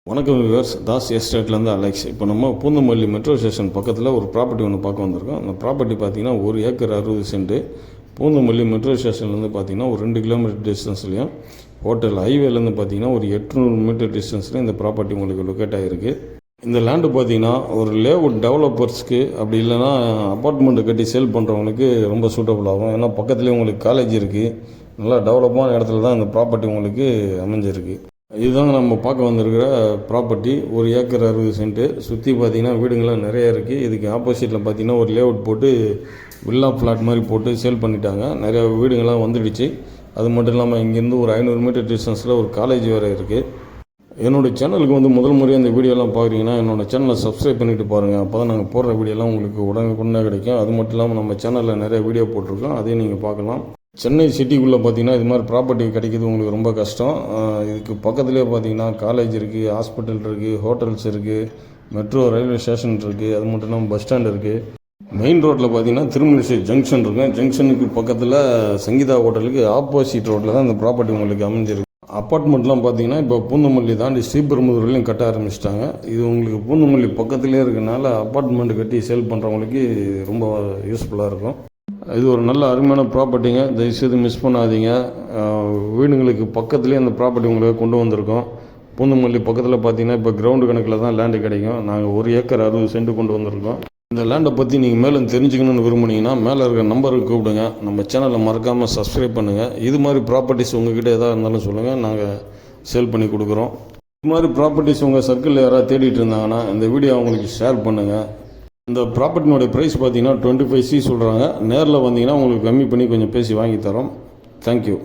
வணக்கம் viewers, Das எஸ்டேட்லேருந்து Alex. இப்போ நம்ம பூந்தமல்லி மெட்ரோ ஸ்டேஷன் பக்கத்தில் ஒரு ப்ராப்பர்ட்டி ஒன்று பார்க்க வந்திருக்கோம். அந்த ப்ராப்பர்ட்டி பார்த்திங்கன்னா 1 ஏக்கர் 60 சென்ட். பூந்தமல்லி மெட்ரோ ஸ்டேஷன்லேருந்து பார்த்திங்கன்னா ஒரு 2 கிலோமீட்டர் டிஸ்டன்ஸ்லையும், ஹோட்டல் ஹைவேலேருந்து பார்த்திங்கன்னா ஒரு 800 மீட்டர் டிஸ்டன்ஸ்லையும் இந்த ப்ராப்பர்ட்டி உங்களுக்கு லொக்கேட் ஆகிருக்கு. இந்த லேண்டு பார்த்திங்கன்னா ஒரு லேஅவுட் டெவலப்பர்ஸ்க்கு, அப்படி இல்லைனா அப்பார்ட்மெண்ட்டு கட்டி சேல் பண்ணுறவங்களுக்கு ரொம்ப சூட்டபுள் ஆகும். ஏன்னா பக்கத்துலேயே உங்களுக்கு காலேஜ் இருக்குது. நல்லா டெவலப்பான இடத்துல தான் இந்த ப்ராப்பர்ட்டி உங்களுக்கு அமைஞ்சிருக்கு. இதுதாங்க நம்ம பார்க்க வந்திருக்கிற ப்ராப்பர்ட்டி. 1 acre 60 cent. சுற்றி பார்த்திங்கன்னா வீடுங்கள்லாம் நிறைய இருக்குது. இதுக்கு ஆப்போசிட்டில் பார்த்திங்கன்னா ஒரு லேஅவுட் போட்டு வில்லா ஃப்ளாட் மாதிரி போட்டு சேல் பண்ணிட்டாங்க. நிறையா வீடுங்கள்லாம் வந்துடுச்சு. அது மட்டும் இல்லாமல் இங்கேருந்து ஒரு 500 மீட்டர் டிஸ்டன்ஸில் ஒரு காலேஜ் வேறு இருக்குது. என்னோடய சேனலுக்கு முதல் முறையாக இந்த வீடியோலாம் பார்க்குறீங்கன்னா என்னோடய சேனலை சப்ஸ்கிரைப் பண்ணிவிட்டு பாருங்கள். அப்போ தான் நாங்கள் போடுற வீடியோலாம் உங்களுக்கு உடனே கிடைக்கும். அது மட்டும் இல்லாமல் நம்ம சேனலில் நிறைய வீடியோ போட்டிருக்கோம், அதையும் நீங்கள் பார்க்கலாம். சென்னை சிட்டிக்குள்ளே பார்த்திங்கன்னா இது மாதிரி ப்ராப்பர்ட்டி கிடைக்கிது உங்களுக்கு ரொம்ப கஷ்டம். இதுக்கு பக்கத்துலேயே பார்த்திங்கன்னா காலேஜ் இருக்குது, ஹாஸ்பிட்டல் இருக்குது, ஹோட்டல்ஸ் இருக்குது, மெட்ரோ ரயில்வே ஸ்டேஷன் இருக்குது. அது மட்டும் இல்லாமல் பஸ் ஸ்டாண்ட் இருக்குது. மெயின் ரோட்டில் பார்த்திங்கன்னா திருமணிசை ஜங்ஷன் இருக்குது. ஜங்ஷனுக்கு பக்கத்தில் சங்கீதா ஹோட்டலுக்கு ஆப்போசிட் ரோட்டில் தான் இந்த ப்ராப்பர்ட்டி உங்களுக்கு அமைஞ்சிருக்கு. அப்பார்ட்மெண்ட்லாம் பார்த்திங்கன்னா இப்போ பூந்தமல்லி தாண்டி ஸ்ரீபெரும்புதூர்லையும் கட்ட ஆரம்பிச்சிட்டாங்க. இது உங்களுக்கு பூந்தமல்லி பக்கத்துலேயே இருக்கனால அப்பார்ட்மெண்ட் கட்டி சேல் பண்ணுறவங்களுக்கு ரொம்ப யூஸ்ஃபுல்லாக இருக்கும். இது ஒரு நல்ல அருமையான ப்ராப்பர்ட்டிங்க. தயவுசெய்து மிஸ் பண்ணாதீங்க. வீடுங்களுக்கு பக்கத்துலேயே அந்த ப்ராப்பர்ட்டி உங்களுக்கு கொண்டு வந்திருக்கோம். பூந்தமல்லி பக்கத்தில் பார்த்தீங்கன்னா இப்போ கிரவுண்டு கணக்கில் தான் லேண்டு கிடைக்கும். நாங்கள் 1 ஏக்கர் 60 சென்ட் கொண்டு வந்திருக்கோம். இந்த லேண்டை பற்றி நீங்கள் மேலும் தெரிஞ்சுக்கணுன்னு விரும்புனீங்கன்னா மேலே இருக்கிற நம்பருக்கு கூப்பிடுங்க. நம்ம சேனலை மறக்காமல் சப்ஸ்கிரைப் பண்ணுங்கள். இது மாதிரி ப்ராப்பர்ட்டிஸ் உங்ககிட்ட எதாக இருந்தாலும் சொல்லுங்கள், நாங்கள் சேல் பண்ணி கொடுக்குறோம். இது மாதிரி ப்ராப்பர்ட்டிஸ் உங்கள் சர்க்கிளில் யாராவது தேடிட்டு இருந்தாங்கன்னா இந்த வீடியோ அவங்களுக்கு ஷேர் பண்ணுங்கள். இந்த ப்ராப்பர்ட்டினுடைய ப்ரைஸ் பார்த்தீங்கன்னா 25C சொல்கிறாங்க. நேரில் வந்தீங்கன்னா உங்களுக்கு கம்மி பண்ணி கொஞ்சம் பேசி வாங்கி தரோம். தேங்க்யூ.